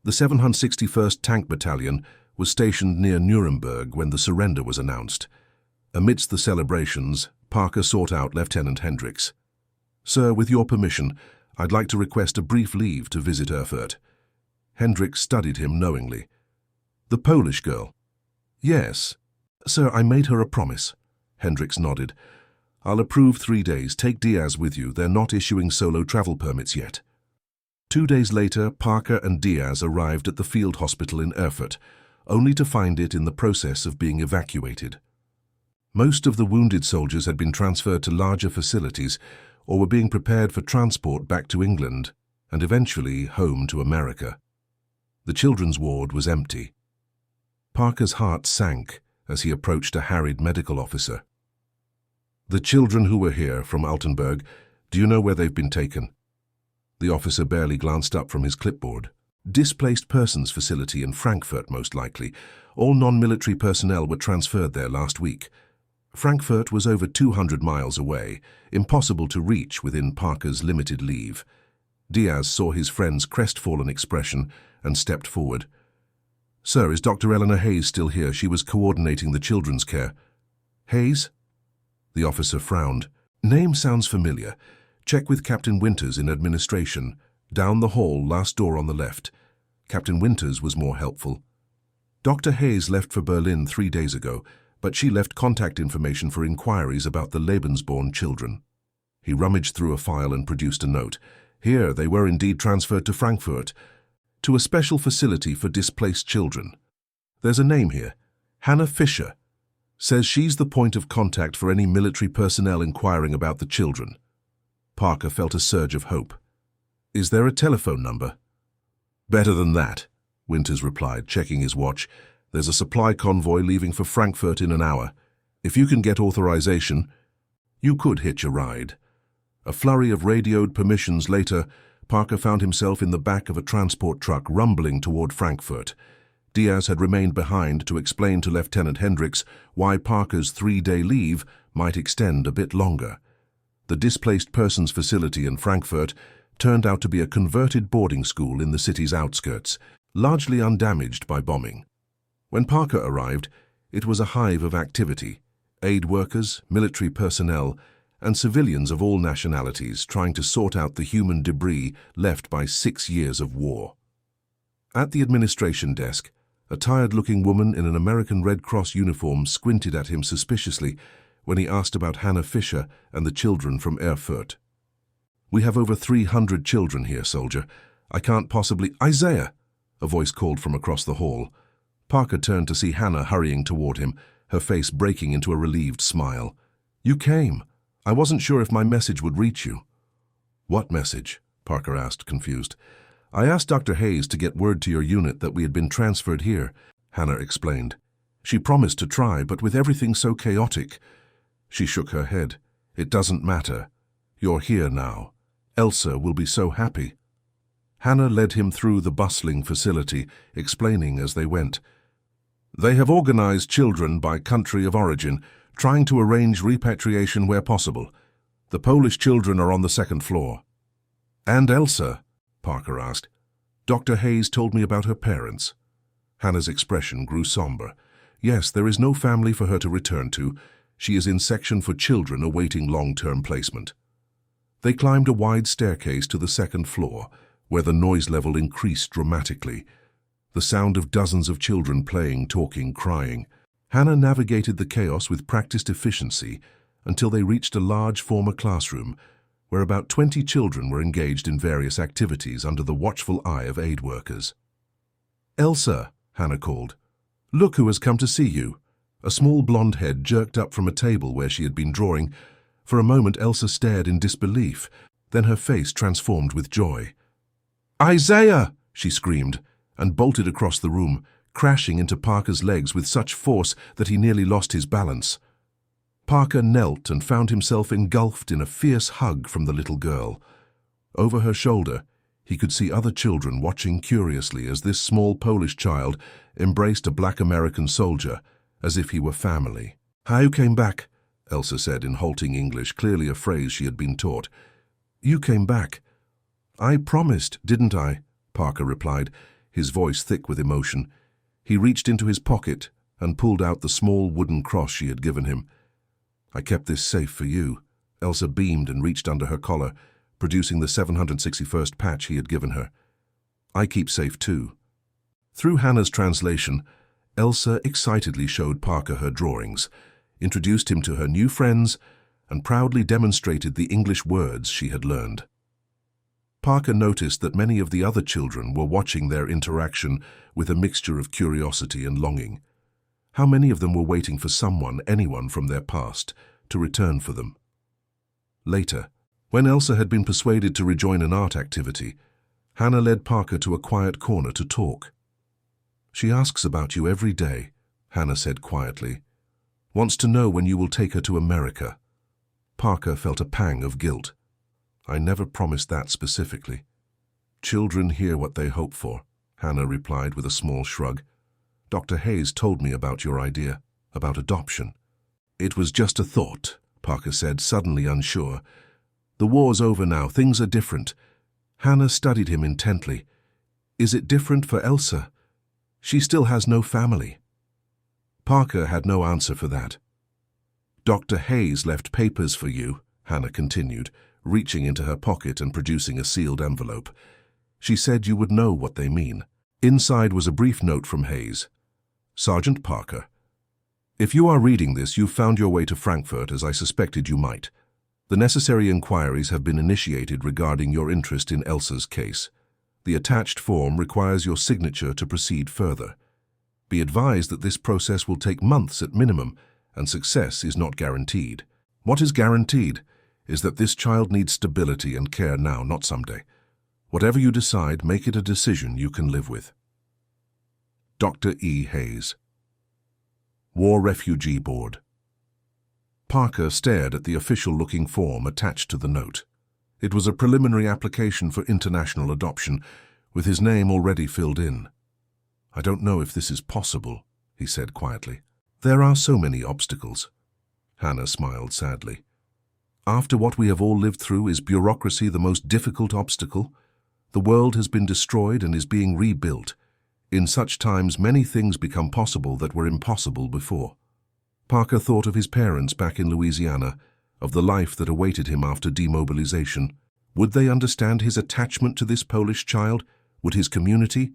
The 761st Tank Battalion was stationed near Nuremberg when the surrender was announced. Amidst the celebrations, Parker sought out Lieutenant Hendricks. "Sir, with your permission, I'd like to request a brief leave to visit Erfurt." Hendricks studied him knowingly. "The Polish girl?" "Yes. Sir, I made her a promise." Hendricks nodded. "I'll approve 3 days. Take Diaz with you. They're not issuing solo travel permits yet." 2 days later, Parker and Diaz arrived at the field hospital in Erfurt, only to find it in the process of being evacuated. Most of the wounded soldiers had been transferred to larger facilities or were being prepared for transport back to England and eventually home to America. The children's ward was empty. Parker's heart sank as he approached a harried medical officer. "The children who were here from Altenburg, do you know where they've been taken?" The officer barely glanced up from his clipboard. Displaced persons facility in Frankfurt, most likely. All non-military personnel were transferred there last week. Frankfurt was over 200 miles away, impossible to reach within Parker's limited leave. Diaz saw his friend's crestfallen expression and stepped forward. "Sir, is Dr. Eleanor Hayes still here? She was coordinating the children's care." "Hayes?" The officer frowned. "Name sounds familiar. Check with Captain Winters in administration. Down the hall, last door on the left." Captain Winters was more helpful. "Dr. Hayes left for Berlin 3 days ago, but she left contact information for inquiries about the Lebensborn children." He rummaged through a file and produced a note. Here, they were indeed transferred to Frankfurt, to a special facility for displaced children. There's a name here. Hannah Fisher. Says she's the point of contact for any military personnel inquiring about the children. Parker felt a surge of hope. "Is there a telephone number?" "Better than that," Winters replied, checking his watch. "There's a supply convoy leaving for Frankfurt in an hour. If you can get authorization, you could hitch a ride." A flurry of radioed permissions later, Parker found himself in the back of a transport truck rumbling toward Frankfurt. Diaz had remained behind to explain to Lieutenant Hendricks why Parker's 3-day leave might extend a bit longer. The displaced persons facility in Frankfurt turned out to be a converted boarding school in the city's outskirts, largely undamaged by bombing. When Parker arrived, it was a hive of activity: aid workers, military personnel, and civilians of all nationalities trying to sort out the human debris left by 6 years of war. At the administration desk, a tired-looking woman in an American Red Cross uniform squinted at him suspiciously when he asked about Hannah Fisher and the children from Erfurt. "We have over 300 children here, soldier. I can't possibly—" "Isaiah!" a voice called from across the hall. Parker turned to see Hannah hurrying toward him, her face breaking into a relieved smile. "You came. I wasn't sure if my message would reach you." "What message?" Parker asked, confused. "I asked Dr. Hayes to get word to your unit that we had been transferred here," Hannah explained. "She promised to try, but with everything so chaotic—" She shook her head. "It doesn't matter. You're here now. Elsa will be so happy." Hannah led him through the bustling facility, explaining as they went. "They have organized children by country of origin, trying to arrange repatriation where possible. The Polish children are on the 2nd floor." "And Elsa?" Parker asked. "Dr. Hayes told me about her parents." Hannah's expression grew somber. "Yes, there is no family for her to return to. She is in section for children awaiting long-term placement." They climbed a wide staircase to the 2nd floor, where the noise level increased dramatically. The sound of dozens of children playing, talking, crying. Hannah navigated the chaos with practiced efficiency until they reached a large former classroom where about 20 children were engaged in various activities under the watchful eye of aid workers. "Elsa," Hannah called. "Look who has come to see you." A small blonde head jerked up from a table where she had been drawing. For a moment Elsa stared in disbelief, then her face transformed with joy. "Isaiah!" she screamed, and bolted across the room, crashing into Parker's legs with such force that he nearly lost his balance. Parker knelt and found himself engulfed in a fierce hug from the little girl. Over her shoulder, he could see other children watching curiously as this small Polish child embraced a black American soldier, as if he were family. "How you came back?" Elsa said in halting English, clearly a phrase she had been taught. "You came back." "I promised, didn't I?" Parker replied, his voice thick with emotion. He reached into his pocket and pulled out the small wooden cross she had given him. "I kept this safe for you." Elsa beamed and reached under her collar, producing the 761st patch he had given her. "I keep safe too." Through Hannah's translation, Elsa excitedly showed Parker her drawings, introduced him to her new friends, and proudly demonstrated the English words she had learned. Parker noticed that many of the other children were watching their interaction with a mixture of curiosity and longing. How many of them were waiting for someone, anyone from their past, to return for them? Later, when Elsa had been persuaded to rejoin an art activity, Hannah led Parker to a quiet corner to talk. "She asks about you every day," Hannah said quietly. "Wants to know when you will take her to America." Parker felt a pang of guilt. "I never promised that specifically." Children hear what they hope for, Hannah replied with a small shrug. Dr. Hayes told me about your idea, about adoption. It was just a thought, Parker said, suddenly unsure. The war's over now, things are different. Hannah studied him intently. Is it different for Elsa? She still has no family. Parker had no answer for that. Dr. Hayes left papers for you, Hannah continued, reaching into her pocket and producing a sealed envelope. She said you would know what they mean. Inside was a brief note from Hayes. Sergeant Parker, if you are reading this, you've found your way to Frankfurt, as I suspected you might. The necessary inquiries have been initiated regarding your interest in Elsa's case. The attached form requires your signature to proceed further. Be advised that this process will take months at minimum, and success is not guaranteed. What is guaranteed is that this child needs stability and care now, not someday. Whatever you decide, make it a decision you can live with. Dr. E. Hayes. War Refugee Board. Parker stared at the official-looking form attached to the note. It was a preliminary application for international adoption, with his name already filled in. I don't know if this is possible, he said quietly. There are so many obstacles. Hannah smiled sadly. After what we have all lived through, is bureaucracy the most difficult obstacle? The world has been destroyed and is being rebuilt. In such times, many things become possible that were impossible before. Parker thought of his parents back in Louisiana, of the life that awaited him after demobilization. Would they understand his attachment to this Polish child? Would his community?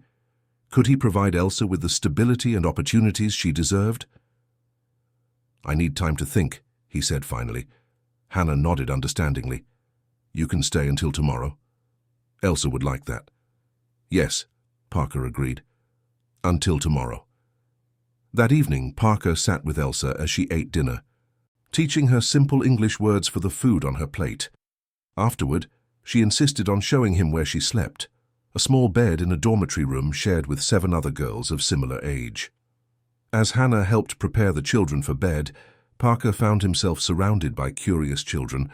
Could he provide Elsa with the stability and opportunities she deserved? I need time to think, he said finally. Hannah nodded understandingly. You can stay until tomorrow. Elsa would like that. Yes, Parker agreed. Until tomorrow. That evening, Parker sat with Elsa as she ate dinner, teaching her simple English words for the food on her plate. Afterward, she insisted on showing him where she slept, a small bed in a dormitory room shared with 7 other girls of similar age. As Hannah helped prepare the children for bed, Parker found himself surrounded by curious children,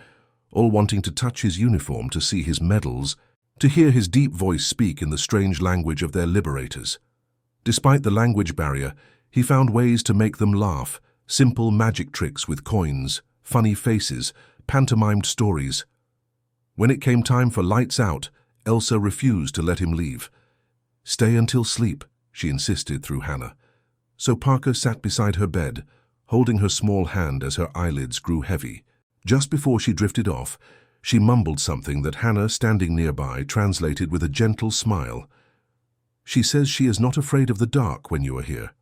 all wanting to touch his uniform, to see his medals, to hear his deep voice speak in the strange language of their liberators. Despite the language barrier, he found ways to make them laugh, simple magic tricks with coins, funny faces, pantomimed stories. When it came time for lights out, Elsa refused to let him leave. Stay until sleep, she insisted through Hannah. So Parker sat beside her bed, holding her small hand as her eyelids grew heavy. Just before she drifted off, she mumbled something that Hannah, standing nearby, translated with a gentle smile. She says she is not afraid of the dark when you are here.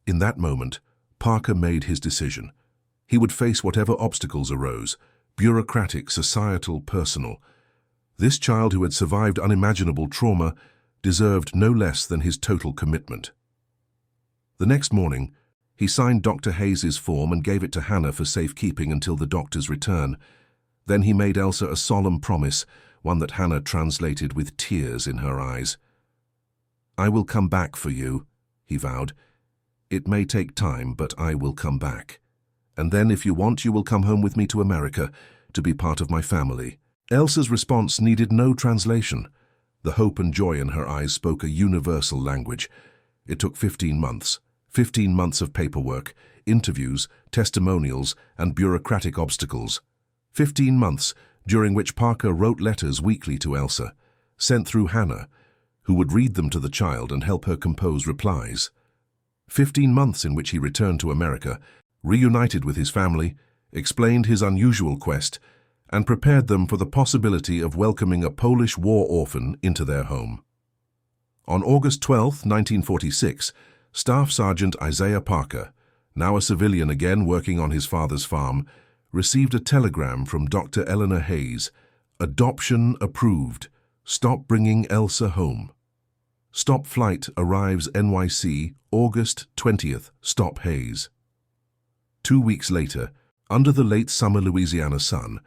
In that moment, Parker made his decision. He would face whatever obstacles arose, bureaucratic, societal, personal. This child who had survived unimaginable trauma deserved no less than his total commitment. The next morning, he signed Dr. Hayes's form and gave it to Hannah for safekeeping until the doctor's return. Then he made Elsa a solemn promise, one that Hannah translated with tears in her eyes. I will come back for you, he vowed. It may take time, but I will come back. And then, if you want, you will come home with me to America, to be part of my family. Elsa's response needed no translation. The hope and joy in her eyes spoke a universal language. It took 15 months. 15 months of paperwork, interviews, testimonials, and bureaucratic obstacles. 15 months during which Parker wrote letters weekly to Elsa, sent through Hannah, who would read them to the child and help her compose replies. 15 months in which he returned to America, reunited with his family, explained his unusual quest, and prepared them for the possibility of welcoming a Polish war orphan into their home. On August 12, 1946, Staff Sergeant Isaiah Parker, now a civilian again working on his father's farm, received a telegram from Dr. Eleanor Hayes. Adoption approved. Stop bringing Elsa home. Stop flight arrives NYC, August 20th. Stop Hayes. 2 weeks later, under the late summer Louisiana sun,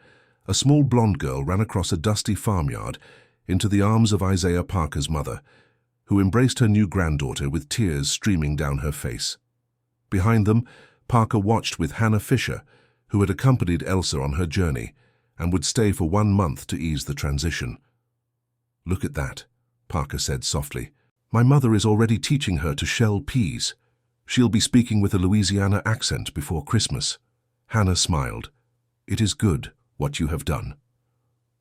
a small blonde girl ran across a dusty farmyard into the arms of Isaiah Parker's mother, who embraced her new granddaughter with tears streaming down her face. Behind them, Parker watched with Hannah Fisher, who had accompanied Elsa on her journey and would stay for 1 month to ease the transition. "Look at that," Parker said softly. "My mother is already teaching her to shell peas. She'll be speaking with a Louisiana accent before Christmas." Hannah smiled. "It is good, what you have done."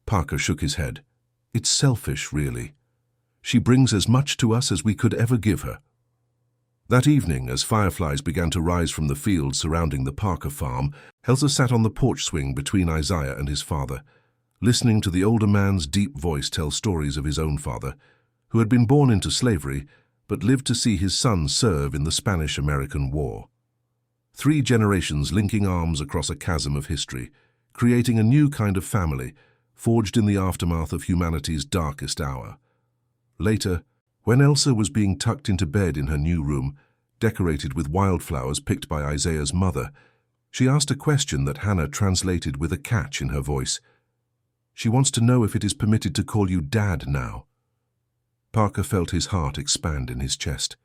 Parker shook his head. "It's selfish, really. She brings as much to us as we could ever give her." That evening, as fireflies began to rise from the fields surrounding the Parker farm, Elsa sat on the porch swing between Isaiah and his father, listening to the older man's deep voice tell stories of his own father, who had been born into slavery but lived to see his son serve in the Spanish-American War. 3 generations linking arms across a chasm of history, creating a new kind of family, forged in the aftermath of humanity's darkest hour. Later, when Elsa was being tucked into bed in her new room, decorated with wildflowers picked by Isaiah's mother, she asked a question that Hannah translated with a catch in her voice. "She wants to know if it is permitted to call you Dad now." Parker felt his heart expand in his chest.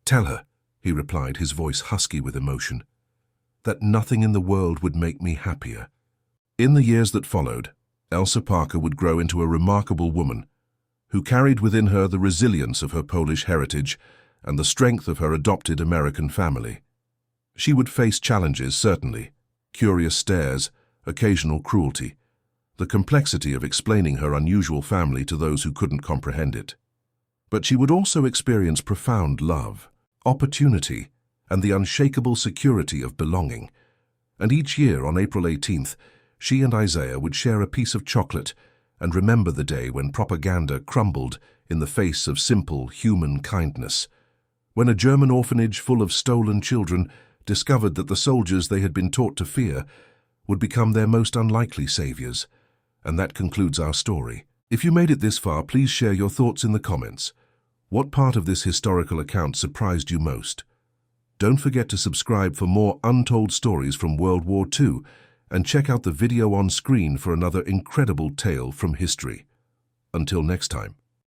"Tell her," he replied, his voice husky with emotion, "that nothing in the world would make me happier." In the years that followed, Elsa Parker would grow into a remarkable woman who carried within her the resilience of her Polish heritage and the strength of her adopted American family. She would face challenges, certainly, curious stares, occasional cruelty, the complexity of explaining her unusual family to those who couldn't comprehend it. But she would also experience profound love, opportunity, and the unshakable security of belonging. And each year on April 18th, she and Isaiah would share a piece of chocolate and remember the day when propaganda crumbled in the face of simple human kindness, when a German orphanage full of stolen children discovered that the soldiers they had been taught to fear would become their most unlikely saviors. And that concludes our story. If you made it this far, please share your thoughts in the comments. What part of this historical account surprised you most? Don't forget to subscribe for more untold stories from World War II, and check out the video on screen for another incredible tale from history. Until next time.